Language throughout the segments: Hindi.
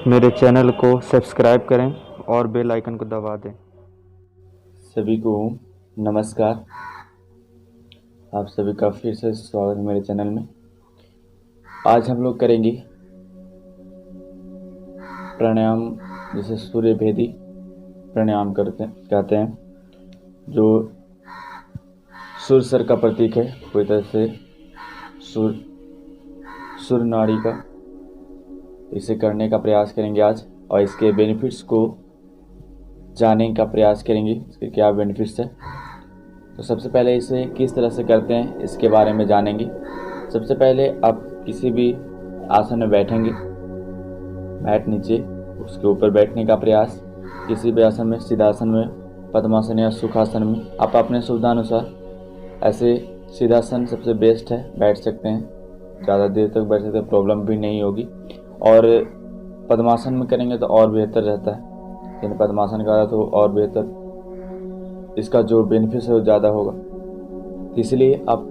मेरे चैनल को सब्सक्राइब करें और बेल आइकन को दबा दें। सभी को नमस्कार। आप सभी का फिर से स्वागत है मेरे चैनल में। आज हम लोग करेंगे प्राणायाम, जिसे सूर्य भेदी प्राणायाम कहते हैं, जो सूर्य का प्रतीक है। पूरी तरह से सूर्य नाड़ी का इसे करने का प्रयास करेंगे आज, और इसके बेनिफिट्स को जानने का प्रयास करेंगे, इसके क्या बेनिफिट्स है। तो सबसे पहले इसे किस तरह से करते हैं इसके बारे में जानेंगे। सबसे पहले आप किसी भी आसन में बैठेंगे, बैठ नीचे उसके ऊपर बैठने का प्रयास। किसी भी आसन में, सिद्धासन में, पद्मासन या सुखासन में आप अपने सुविधानुसार, ऐसे सिद्धासन सबसे बेस्ट है, बैठ सकते हैं, ज़्यादा देर तक बैठ सकते हैं, प्रॉब्लम भी नहीं होगी। और पद्मासन में करेंगे तो और बेहतर रहता है, यानी पद्मासन करा तो और बेहतर, इसका जो बेनिफिट है वो ज़्यादा होगा। इसलिए आप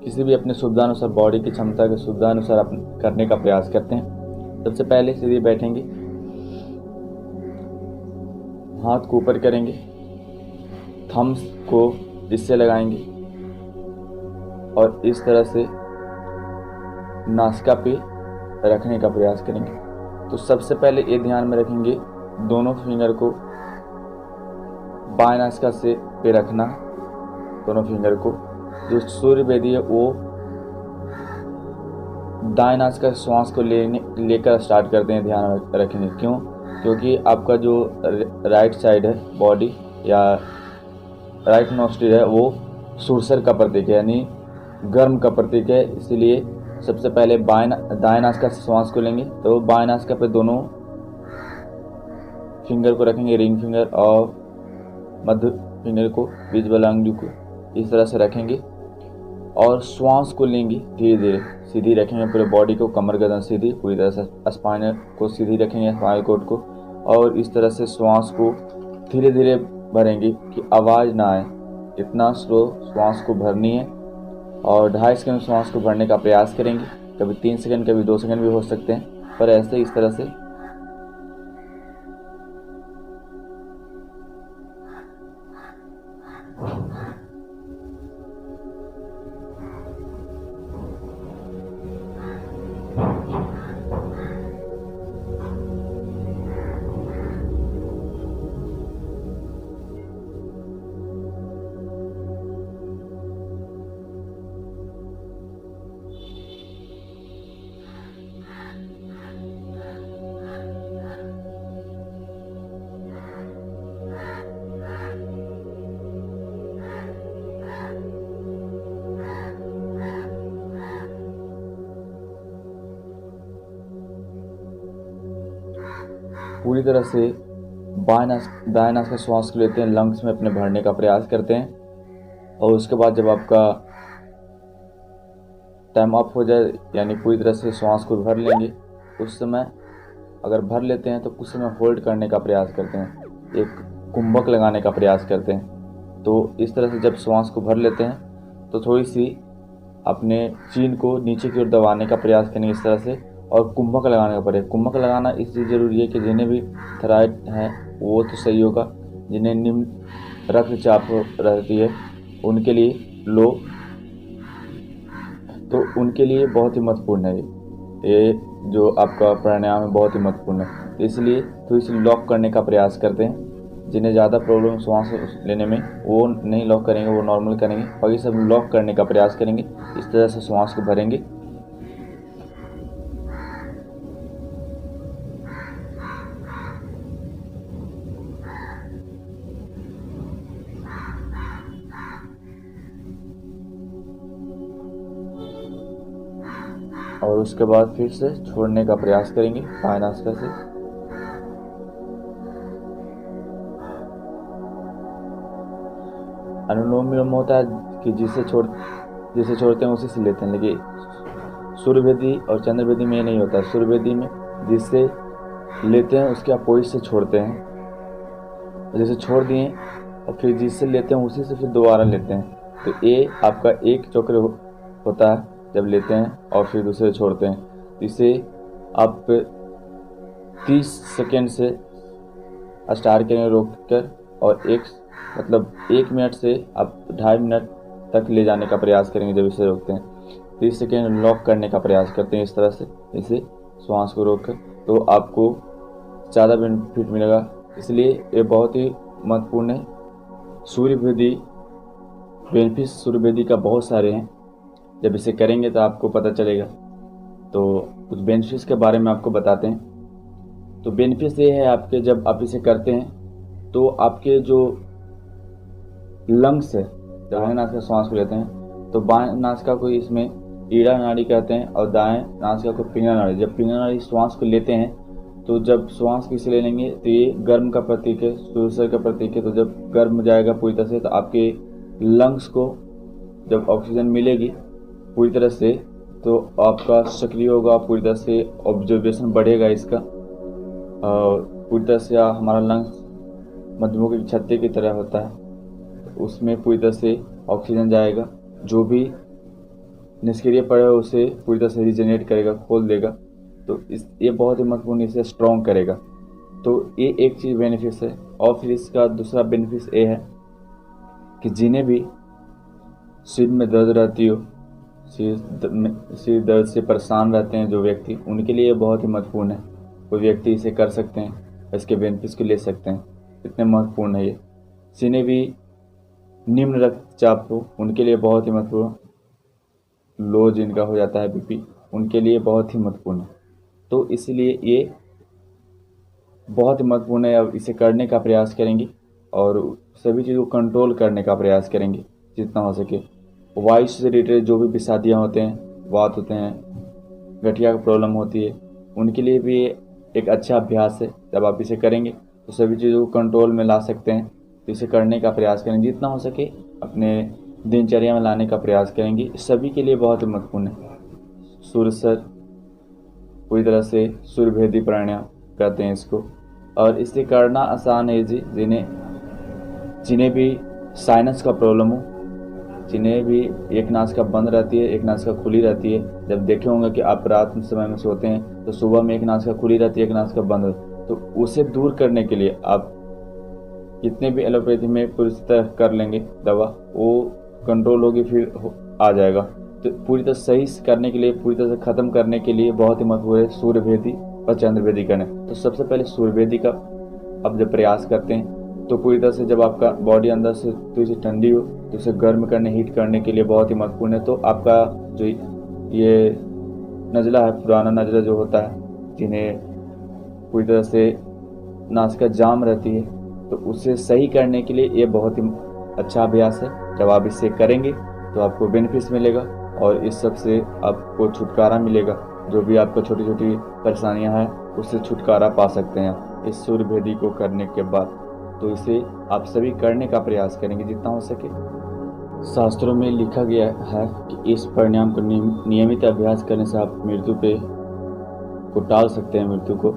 किसी भी अपने सुविधानुसार, बॉडी की क्षमता के सुविधानुसार आप करने का प्रयास करते हैं। सबसे पहले सीधे बैठेंगे, हाथ को ऊपर करेंगे, थम्स को इससे लगाएंगे और इस तरह से नासिका पे रखने का प्रयास करेंगे। तो सबसे पहले ये ध्यान में रखेंगे, दोनों फिंगर को बाएं नासिका से पे रखना। दोनों फिंगर को, जो सूर्य वेदी है वो दाएं नासिका श्वास को लेकर स्टार्ट करते हैं, ध्यान रखेंगे। क्यों? क्योंकि आपका जो राइट साइड है बॉडी या राइट नोस्ट्रिल है वो सूर्य का प्रतीक है, यानी गर्म का प्रतीक है। इसीलिए सबसे पहले दाएं नासिका से श्वास को लेंगे, तो बाएं नासिका पे दोनों फिंगर को रखेंगे, रिंग फिंगर और मध्य फिंगर को, बीच वाला अंगुली को इस तरह से रखेंगे और श्वास को लेंगे धीरे धीरे। सीधी रखेंगे पूरे बॉडी को, कमर गर्दन सीधी, पूरी तरह से स्पाइनल को सीधी रखेंगे, स्पाइनल कॉर्ड को, और इस तरह से श्वास को धीरे धीरे भरेंगे कि आवाज़ ना आए। इतना स्लो श्वास को भरनी है और 2.5 सेकंड श्वास को भरने का प्रयास करेंगे। कभी 3 सेकंड, कभी 2 सेकंड भी हो सकते हैं, पर ऐसे इस तरह से पूरी तरह से दाएं नाक का श्वास को लेते हैं, लंग्स में अपने भरने का प्रयास करते हैं। और उसके बाद जब आपका टाइम अप हो जाए, यानी पूरी तरह से श्वास को भर लेंगे, उस समय अगर भर लेते हैं तो कुछ समय होल्ड करने का प्रयास करते हैं, एक कुंभक लगाने का प्रयास करते हैं। तो इस तरह से जब श्वास को भर लेते हैं तो थोड़ी सी अपने चीन को नीचे की ओर दबाने का प्रयास करेंगे इस तरह से, और कुंभक लगाने का प्रयास। कुंभक लगाना इसलिए ज़रूरी है कि जिन्हें भी थायराइड है वो तो सही होगा, जिन्हें निम्न रक्तचाप रहती है उनके लिए लो, तो उनके लिए बहुत ही महत्वपूर्ण है ये जो आपका प्राणायाम है, बहुत ही महत्वपूर्ण है। इसलिए तो इसे लॉक करने का प्रयास करते हैं। जिन्हें ज़्यादा प्रॉब्लम श्वास लेने में, वो नहीं लॉक करेंगे, वो नॉर्मल करेंगे, बाकी सब लॉक करने का प्रयास करेंगे। इस तरह से श्वास को भरेंगे। और उसके बाद फिर से छोड़ने का प्रयास करेंगे बाएं नासिका से। अनुलोम विलोम होता है कि जिसे छोड़ते हैं उसी से लेते हैं, लेकिन सूर्यवेदी और चंद्रवेदी में ये नहीं होता। सूर्यवेदी में जिससे लेते हैं उसके अपोजिट से छोड़ते हैं, जैसे छोड़ दिए और फिर जिससे लेते हैं उसी से फिर दोबारा लेते हैं। तो ये आपका एक चक्र होता है जब लेते हैं और फिर दूसरे छोड़ते हैं। इसे आप 30 सेकेंड से स्टार्ट करें रोक कर, और 1 मिनट से आप 2.5 मिनट तक ले जाने का प्रयास करेंगे। जब इसे रोकते हैं 30 सेकेंड लॉक करने का प्रयास करते हैं इस तरह से, इसे श्वास को रोक कर, तो आपको ज़्यादा बेनिफिट मिलेगा। इसलिए ये बहुत ही महत्वपूर्ण है। सूर्यभेदी बेनिफिट्स सूर्यभेदी का बहुत सारे हैं, जब इसे करेंगे तो आपको पता चलेगा। तो कुछ बेनिफिट्स के बारे में आपको बताते हैं। तो बेनिफिट्स ये है आपके, जब आप इसे करते हैं तो आपके जो लंग्स है, जब बाएं नासिका श्वास को लेते हैं तो बाएं नासिका को इसमें ईड़ा नाड़ी कहते हैं और दाएं नासिका को पिंगला नाड़ी। जब पिंगला नाड़ी श्वास को लेते हैं तो जब श्वास किसे ले लेंगे तो ये गर्म का प्रतीक है, सूर्य का प्रतीक है। तो जब गर्म जाएगा पूरी तरह से तो आपके लंग्स को जब ऑक्सीजन मिलेगी पूरी तरह से तो आपका सक्रिय होगा, पूरी तरह से ऑब्जर्वेशन बढ़ेगा इसका, और पूरी तरह से हमारा लंग्स मधुमक्खी की छत्ते की तरह होता है, उसमें पूरी तरह से ऑक्सीजन जाएगा, जो भी निष्क्रिय पड़े उसे पूरी तरह से रिजेनरेट करेगा, खोल देगा। तो ये बहुत ही महत्वपूर्ण, इसे स्ट्रॉन्ग करेगा। तो ये एक चीज़ बेनिफिट्स है। और फिर इसका दूसरा बेनिफिट्स ये है कि जिन्हें भी सिर में दर्द रहती हो, सिर दर्द से परेशान रहते हैं जो व्यक्ति, उनके लिए बहुत ही महत्वपूर्ण है। कोई व्यक्ति इसे कर सकते हैं, इसके बेनिफिट्स को ले सकते हैं, इतने महत्वपूर्ण है ये। जिन्हें भी निम्न रक्तचाप हो उनके लिए बहुत ही महत्वपूर्ण, लो जिनका हो जाता है बीपी, उनके लिए बहुत ही महत्वपूर्ण है। तो इसलिए ये बहुत ही महत्वपूर्ण है। अब इसे करने का प्रयास करेंगे और सभी चीज़ों को कंट्रोल करने का प्रयास करेंगे जितना हो सके। वायु से रिलेटेड जो भी विषादियाँ होते हैं, वात होते हैं, गठिया की प्रॉब्लम होती है, उनके लिए भी एक अच्छा अभ्यास है। जब आप इसे करेंगे तो सभी चीज़ों को कंट्रोल में ला सकते हैं। तो इसे करने का प्रयास करेंगे, जितना हो सके अपने दिनचर्या में लाने का प्रयास करेंगे। सभी के लिए बहुत ही महत्वपूर्ण है। सूर्यसर पूरी तरह से सूर्यभेदी प्राणायाम कहते हैं इसको, और इसे करना आसान है जी। जिन्हें भी साइनस का प्रॉब्लम हो, जिन्हें भी एक नासिका बंद रहती है एक नासिका खुली रहती है, जब देखे होंगे कि आप रात में समय में सोते हैं तो सुबह में एक नासिका खुली रहती है एक नासिका बंद रहती है, तो उसे दूर करने के लिए आप कितने भी एलोपैथी में पूरी तरह कर लेंगे दवा, वो कंट्रोल होगी, फिर आ जाएगा। तो पूरी तरह सही करने के लिए, पूरी तरह से ख़त्म करने के लिए बहुत ही महत्वपूर्ण है सूर्यभेदी और चंद्रभेदी करने। तो सबसे पहले सूर्यभेदी का अब जब प्रयास करते हैं तो पूरी तरह से जब आपका बॉडी अंदर से थोड़ी सी ठंडी हो तो उसे गर्म करने, हीट करने के लिए बहुत ही महत्वपूर्ण है। तो आपका जो ये नज़ला है, पुराना नज़ला जो होता है, जिन्हें पूरी तरह से नासिका जाम रहती है, तो उसे सही करने के लिए ये बहुत ही अच्छा अभ्यास है। जब आप इसे करेंगे तो आपको बेनिफिट्स मिलेगा और इस सब से आपको छुटकारा मिलेगा। जो भी आपको छोटी छोटी परेशानियां हैं उससे छुटकारा पा सकते हैं इस सूर्यभेदी को करने के बाद। तो इसे आप सभी करने का प्रयास करेंगे जितना हो सके। शास्त्रों में लिखा गया है कि इस प्राणायाम को नियमित अभ्यास करने से आप मृत्यु को टाल सकते हैं, मृत्यु को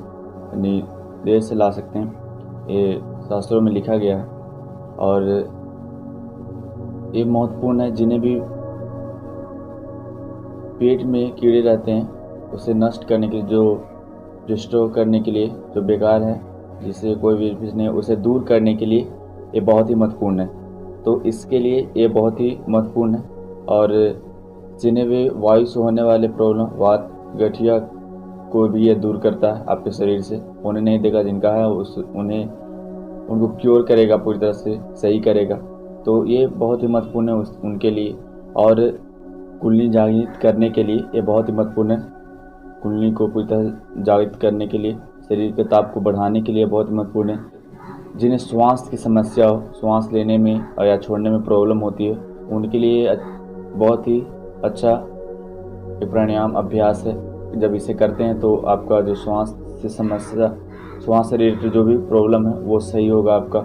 देर से ला सकते हैं। ये शास्त्रों में लिखा गया है और ये महत्वपूर्ण है। जिन्हें भी पेट में कीड़े रहते हैं उसे नष्ट करने के लिए, जो डिस्ट्रॉय करने के लिए, जो बेकार है, जिससे कोई बेनिफिट नहीं है, उसे दूर करने के लिए ये बहुत ही महत्वपूर्ण है। तो इसके लिए ये बहुत ही महत्वपूर्ण है। और जिन्हें भी वायु से होने वाले प्रॉब्लम, वात, गठिया को भी ये दूर करता है, आपके शरीर से होने नहीं देगा। जिनका है उनको क्योर करेगा, पूरी तरह से सही करेगा। तो ये बहुत ही महत्वपूर्ण है उनके लिए। और कुंडली जागृत करने के लिए ये बहुत ही महत्वपूर्ण है। कुंडली को पूरी तरह जागृत करने के लिए, शरीर के ताप को बढ़ाने के लिए बहुत ही महत्वपूर्ण है। जिन्हें श्वास की समस्या हो, श्वास लेने में और या छोड़ने में प्रॉब्लम होती है, उनके लिए बहुत ही अच्छा प्राणायाम अभ्यास है। जब इसे करते हैं तो आपका जो श्वास से समस्या, श्वास से रिलेटेड जो भी प्रॉब्लम है वो सही होगा आपका।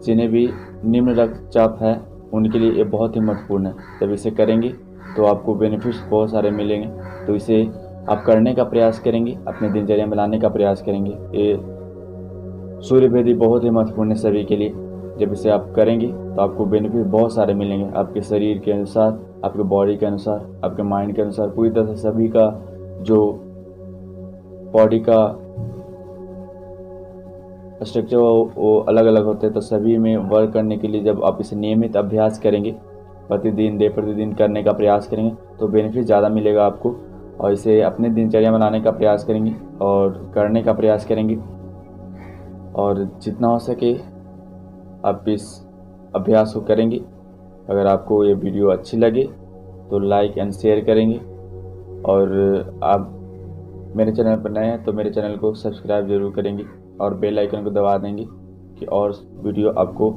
जिन्हें भी निम्न रक्तचाप है उनके लिए ये बहुत ही महत्वपूर्ण है। जब इसे करेंगे तो आपको बेनिफिट्स बहुत सारे मिलेंगे। तो इसे आप करने का प्रयास करेंगे, अपने दिनचर्या में लाने का प्रयास करेंगे। ये सूर्यभेदी बहुत ही महत्वपूर्ण है सभी के लिए। जब इसे आप करेंगे तो आपको बेनिफिट बहुत सारे मिलेंगे, आपके शरीर के अनुसार, आपके बॉडी के अनुसार, आपके माइंड के अनुसार, पूरी तरह से सभी का जो बॉडी का स्ट्रक्चर वो अलग अलग होते हैं। तो सभी में वर्क करने के लिए जब आप इसे नियमित अभ्यास करेंगे, प्रतिदिन करने का प्रयास करेंगे तो बेनिफिट ज़्यादा मिलेगा आपको। और इसे अपने दिनचर्या बनाने का प्रयास करेंगे और करने का प्रयास करेंगे, और जितना हो सके आप इस अभ्यास को करेंगे। अगर आपको ये वीडियो अच्छी लगे तो लाइक एंड शेयर करेंगे, और आप मेरे चैनल पर नए हैं तो मेरे चैनल को सब्सक्राइब जरूर करेंगे और बेल आइकन को दबा देंगे कि और वीडियो आपको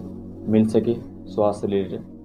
मिल सके स्वास्थ्य से रिलेटेड।